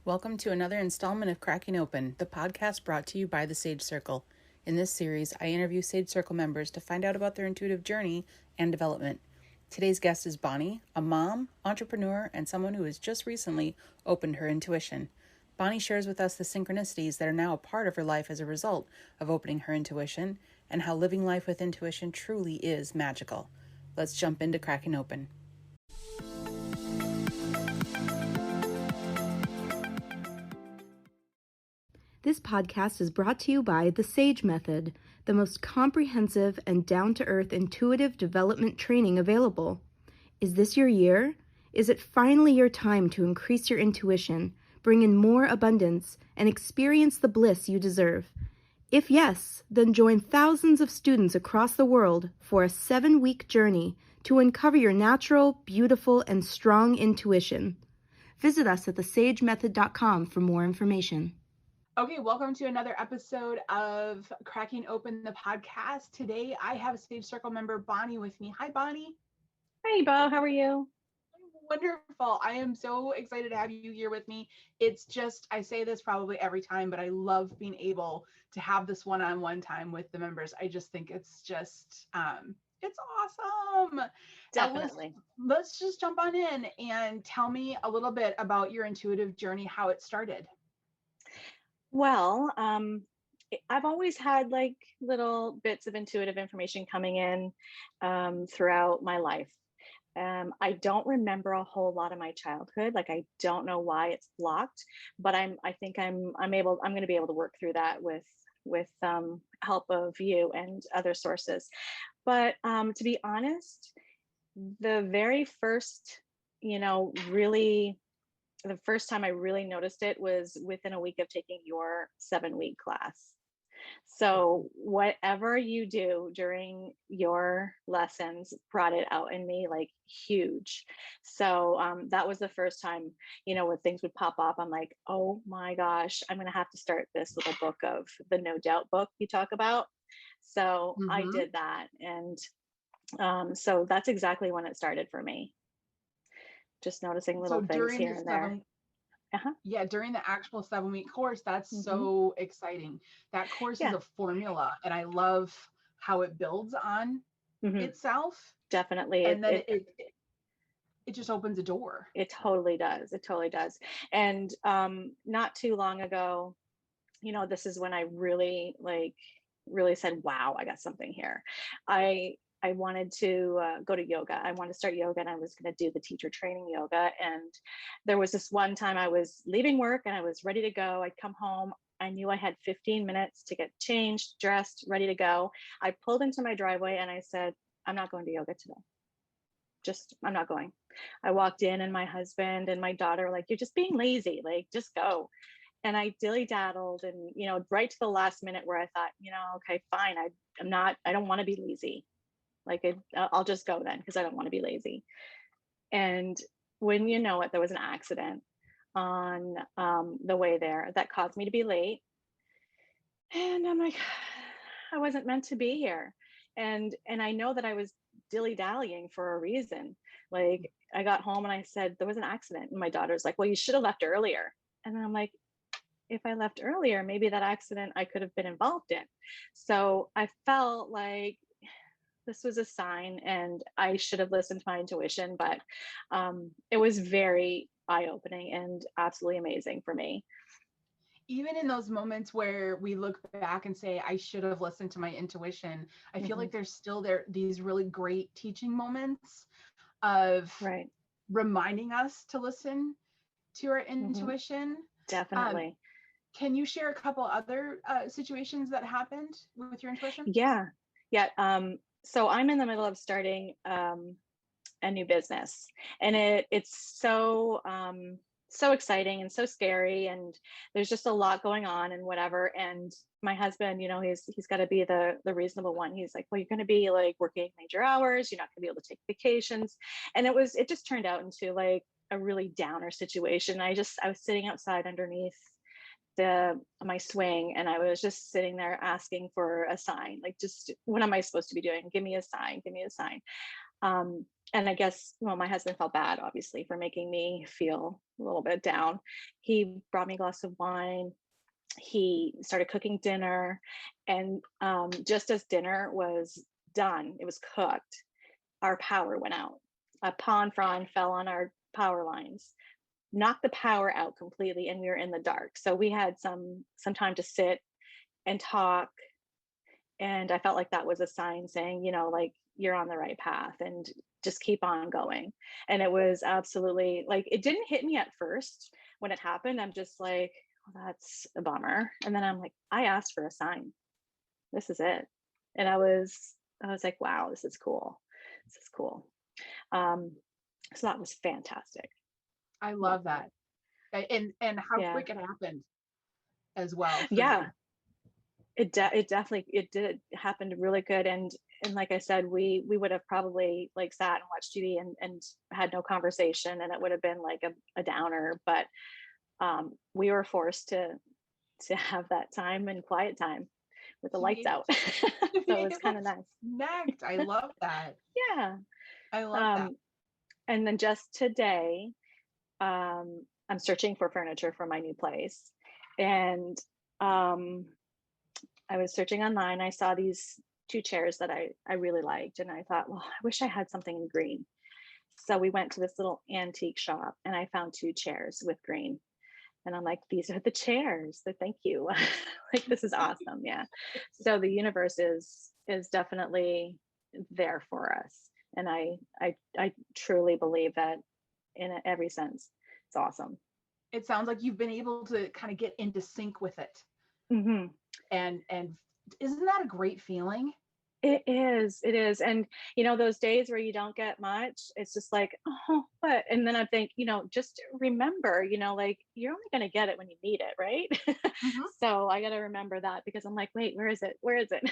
Welcome to another installment of Cracking Open, the podcast brought to you by the Sage Circle. In this series, I interview Sage Circle members to find out about their intuitive journey and development. Today's guest is Bonnie, a mom, entrepreneur, and someone who has just recently opened her intuition. Bonnie shares with us the synchronicities that are now a part of her life as a result of opening her intuition, and how living life with intuition truly is magical. Let's jump into Cracking Open. This podcast is brought to you by the SAGE Method, the most comprehensive and down-to-earth intuitive development training available. Is this your year? Is it finally your time to increase your intuition, bring in more abundance, and experience the bliss you deserve? If yes, then join thousands of students across the world for a 7-week journey to uncover your natural, beautiful, and strong intuition. Visit us at thesagemethod.com for more information. Okay, welcome to another episode of Cracking Open the podcast. Today, I have Sage Circle member Bonnie with me. Hi, Bonnie. Hey, Bo. How are you? Wonderful. I am so excited to have you here with me. It's just, I say this probably every time, but I love being able to have this one-on-one time with the members. I just think it's just, it's awesome. Definitely. Let's just jump on in and tell me a little bit about your intuitive journey, how it started. Well, I've always had like little bits of intuitive information coming in throughout my life. I don't remember a whole lot of my childhood. Like I don't know why it's blocked, but I'm going to be able to work through that with help of you and other sources. But to be honest, the very first, the first time I really noticed it was within a week of taking your 7-week class. So whatever you do during your lessons brought it out in me like huge. So that was the first time, when things would pop up, I'm like, oh my gosh, I'm going to have to start this little book of the No Doubt book you talk about. So I did that. And so that's exactly when it started for me. Just noticing little things here and there. Yeah, during the actual 7-week course, that's so exciting. That course is a formula, and I love how it builds on itself. Definitely. And then it just opens a door. It totally does. It totally does. And not too long ago, this is when I really said, wow, I got something here. I wanted to go to yoga. I wanted to start yoga, and I was going to do the teacher training yoga. And there was this one time I was leaving work and I was ready to go. I'd come home. I knew I had 15 minutes to get changed, dressed, ready to go. I pulled into my driveway and I said, I'm not going to yoga today. I'm not going. I walked in and my husband and my daughter were like, you're just being lazy. Like, just go. And I dilly-daddled and, right to the last minute where I thought, okay, fine. I don't want to be lazy. Like I'll just go then because I don't want to be lazy. And when you know it, there was an accident on the way there that caused me to be late. And I'm like, I wasn't meant to be here. And I know that I was dilly-dallying for a reason. Like I got home and I said, there was an accident. And my daughter's like, well, you should have left earlier. And then I'm like, if I left earlier, maybe that accident I could have been involved in. So I felt like this was a sign and I should have listened to my intuition, but it was very eye-opening and absolutely amazing for me. Even in those moments where we look back and say, I should have listened to my intuition, I feel like there's still these really great teaching moments of reminding us to listen to our intuition. Definitely. Can you share a couple other situations that happened with your intuition? Yeah. So I'm in the middle of starting a new business, and it's so exciting and so scary, and there's just a lot going on and whatever. And my husband, he's got to be the reasonable one. He's like, well, you're going to be like working major hours. You're not going to be able to take vacations. And it just turned out into like a really downer situation. I was sitting outside underneath my swing, and I was just sitting there asking for a sign, like, just what am I supposed to be doing? Give me a sign. and I guess, well, my husband felt bad, obviously, for making me feel a little bit down. He brought me a glass of wine. He started cooking dinner, and just as dinner was done, it was cooked, our power went out. A pond frond fell on our power lines, knocked the power out completely, and we were in the dark. So we had some time to sit and talk, and I felt like that was a sign saying, like, you're on the right path and just keep on going. And it was absolutely, like, it didn't hit me at first when it happened. I'm just like, oh, that's a bummer. And then I'm like, I asked for a sign. This is it. And I was like, wow, this is cool. This is cool. Um, so that was fantastic. I love that. And how Yeah. quick it happened as well for you. Yeah. It definitely, it did happened really good. And like I said, we would have probably like sat and watched TV and had no conversation, and it would have been like a downer. But we were forced to have that time and quiet time with the lights out. So it was kind of nice. Connect. I love that. Yeah. I love that. And then just today, I'm searching for furniture for my new place. And I was searching online. I saw these two chairs that I really liked. And I thought, well, I wish I had something in green. So we went to this little antique shop and I found two chairs with green. And I'm like, these are the chairs. So thank you. Like, this is awesome. Yeah. So the universe is definitely there for us. And I truly believe that in every sense. It's awesome. It sounds like you've been able to kind of get into sync with it. Mm-hmm. And isn't that a great feeling? It is. And, those days where you don't get much, it's just like, oh, what? And then I think, just remember, like, you're only going to get it when you need it. Right. Mm-hmm. So I got to remember that, because I'm like, wait, where is it? Where is it?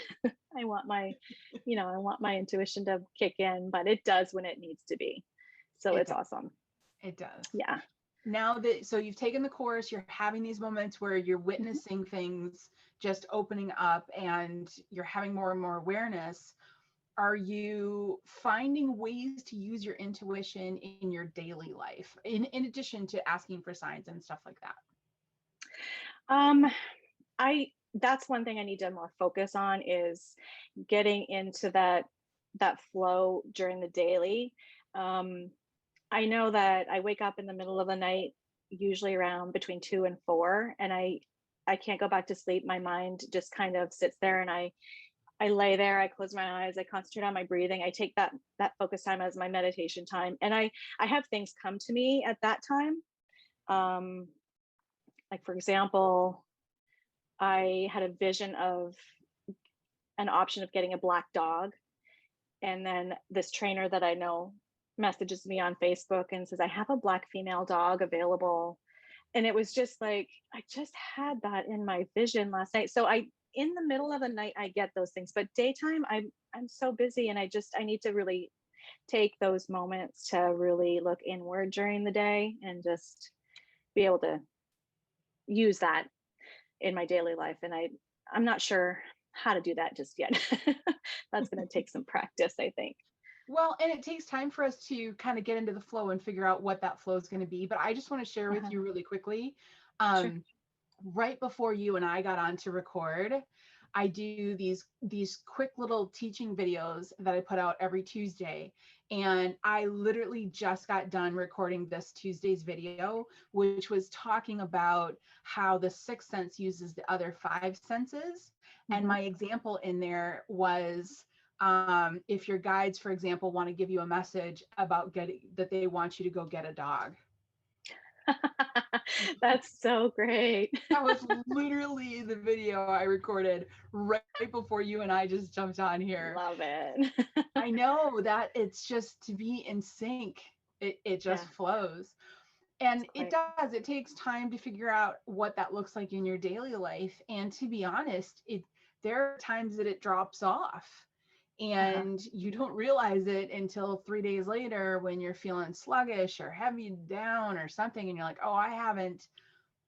I want my intuition to kick in, but it does when it needs to be. So it's awesome. It does. Yeah. Now that, so you've taken the course, you're having these moments where you're witnessing things just opening up and you're having more and more awareness. Are you finding ways to use your intuition in your daily life, in addition to asking for signs and stuff like that? That's one thing I need to more focus on, is getting into that flow during the daily. I know that I wake up in the middle of the night, usually around between 2 and 4, and I can't go back to sleep. My mind just kind of sits there, and I lay there, I close my eyes, I concentrate on my breathing. I take that focus time as my meditation time, and I have things come to me at that time. Like, for example, I had a vision of an option of getting a black dog, and then this trainer that I know messages me on Facebook and says, I have a black female dog available. And it was just like, I just had that in my vision last night. So in the middle of the night, I get those things, but daytime, I'm so busy, and I need to really take those moments to really look inward during the day and just be able to use that in my daily life. And I'm not sure how to do that just yet. That's going to take some practice, I think. Well, and it takes time for us to kind of get into the flow and figure out what that flow is going to be. But I just want to share with you really quickly. Sure. Right before you and I got on to record, I do these quick little teaching videos that I put out every Tuesday. And I literally just got done recording this Tuesday's video, which was talking about how the sixth sense uses the other five senses. Mm-hmm. And my example in there was, if your guides, for example, want to give you a message about that they want you to go get a dog. That's so great. That was literally the video I recorded right before you and I just jumped on here. Love it. I know that it's just to be in sync. It just flows. And it does. It takes time to figure out what that looks like in your daily life. And to be honest, there are times that it drops off. And you don't realize it until 3 days later when you're feeling sluggish or heavy down or something. And you're like, oh, I haven't,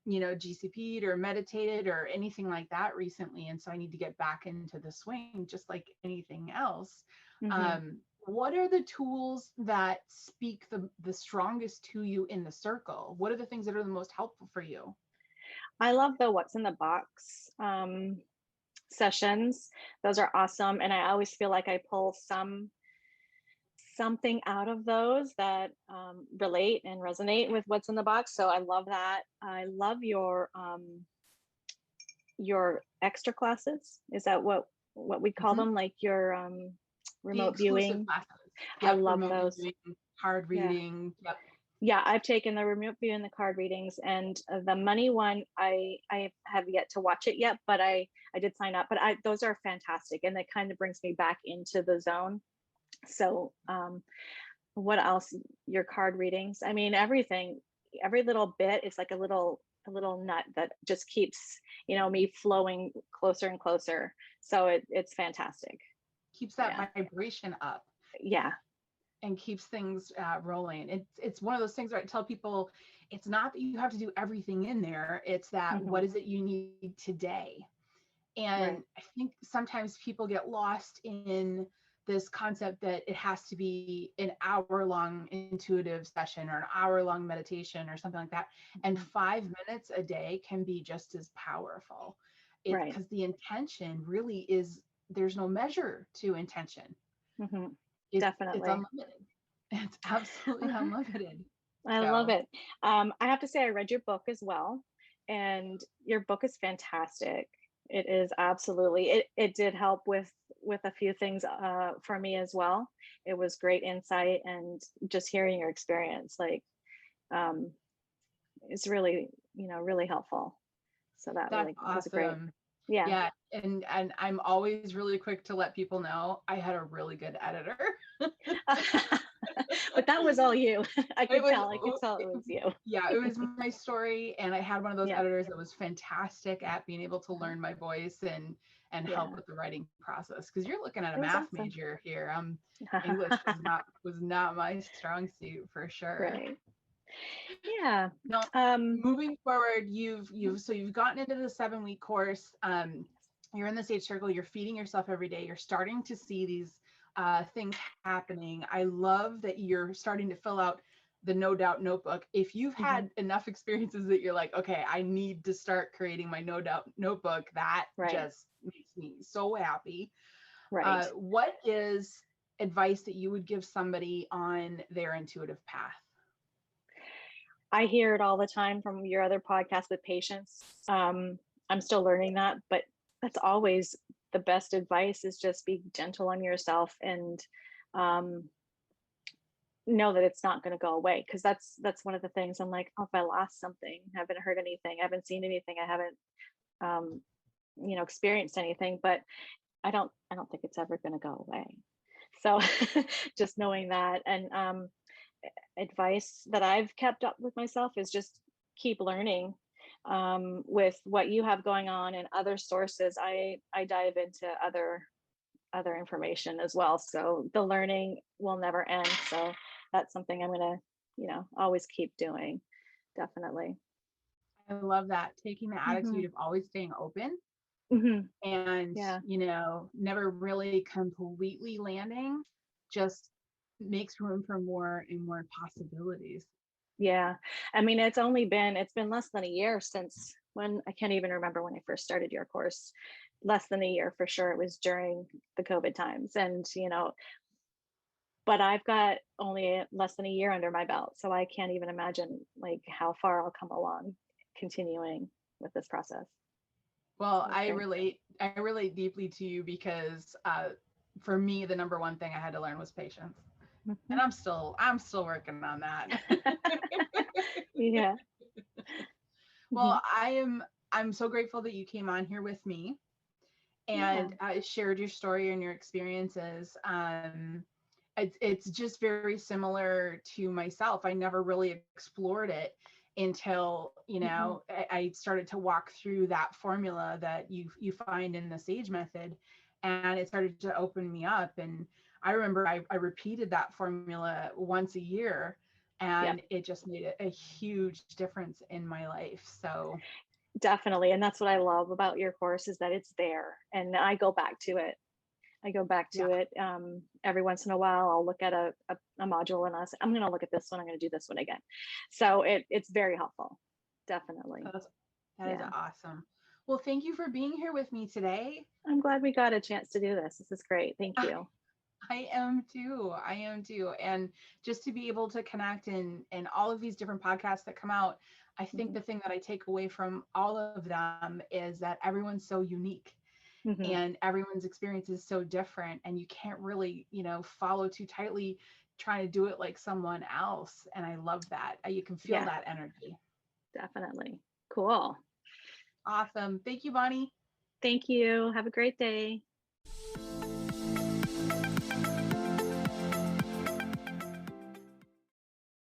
GCP'd or meditated or anything like that recently. And so I need to get back into the swing, just like anything else. Mm-hmm. what are the tools that speak the strongest to you in the circle? What are the things that are the most helpful for you? I love the what's in the box sessions. Those are awesome. And I always feel like I pull something out of those that relate and resonate with what's in the box. So I love that. I love your extra classes. Is that what we call them? Like your The remote exclusive viewing. classes. I Yep, love remote those. viewing, card Yeah. reading. Yep. Yeah, I've taken the remote view and the card readings, and the money one, I have yet to watch it yet, but I did sign up. But those are fantastic, and that kind of brings me back into the zone. So what else? Your card readings. I mean, everything, every little bit is like a little nut that just keeps me flowing closer and closer. So it's fantastic. Keeps that vibration up. Yeah. And keeps things rolling. It's one of those things where I tell people, it's not that you have to do everything in there. It's that what is it you need today? And I think sometimes people get lost in this concept that it has to be an hour-long intuitive session or an hour-long meditation or something like that. And 5 minutes a day can be just as powerful. Because the intention really is, there's no measure to intention. Definitely. It's unlimited. It's absolutely unlimited. I love it. I have to say, I read your book as well, and your book is fantastic. It is absolutely. It did help with a few things for me as well. It was great insight, and just hearing your experience, like, it's really really helpful. So that That's really was great. awesome. Yeah. Yeah, and I'm always really quick to let people know I had a really good editor. But that was all you. I could tell it was you. Yeah, it was my story, and I had one of those Yeah. editors that was fantastic at being able to learn my voice and help with the writing process. Because you're looking at a math major here. English was not my strong suit for sure. Right. Yeah. Now, moving forward, you've gotten into the 7-week course. You're in the Sage Circle. You're feeding yourself every day. You're starting to see these things happening. I love that you're starting to fill out the No Doubt notebook. If you've had enough experiences that you're like, okay, I need to start creating my No Doubt notebook, that just makes me so happy. Right. What is advice that you would give somebody on their intuitive path? I hear it all the time from your other podcast with patience. I'm still learning that, but that's always the best advice, is just be gentle on yourself and know that it's not going to go away. Because that's one of the things I'm like, oh, if I lost something, I haven't heard anything, I haven't seen anything, I haven't experienced anything, but I don't think it's ever going to go away. So just knowing that, and advice that I've kept up with myself is just keep learning. With what you have going on and other sources, I dive into other information as well. So the learning will never end. So that's something I'm gonna, always keep doing. Definitely. I love that. Taking the attitude of always staying open and, never really completely landing, just makes room for more and more possibilities. Yeah. I mean, it's been less than a year since when, I can't even remember when I first started your course. Less than a year for sure. It was during the COVID times, and but I've got only less than a year under my belt, so I can't even imagine like how far I'll come along continuing with this process. Well, I relate deeply to you, because for me, the number one thing I had to learn was patience. And I'm still working on that. Yeah. Well, I'm so grateful that you came on here with me and shared your story and your experiences. It's just very similar to myself. I never really explored it until I started to walk through that formula that you find in the Sage method, and it started to open me up. And I remember I repeated that formula once a year, and it just made a huge difference in my life. So definitely. And that's what I love about your course, is that it's there, and I go back to it I go back Yeah. to it every once in a while. I'll look at a module and I'll say, I'm going to look at this one. I'm going to do this one again. So it's very helpful. Definitely. That is awesome. Well, thank you for being here with me today. I'm glad we got a chance to do this. This is great. Thank you. I am too. I am too. And just to be able to connect in all of these different podcasts that come out, I think the thing that I take away from all of them is that everyone's so unique. Mm-hmm. And everyone's experience is so different, and you can't really, follow too tightly trying to do it like someone else. And I love that. You can feel that energy. Definitely. Cool. Awesome. Thank you, Bonnie. Thank you. Have a great day.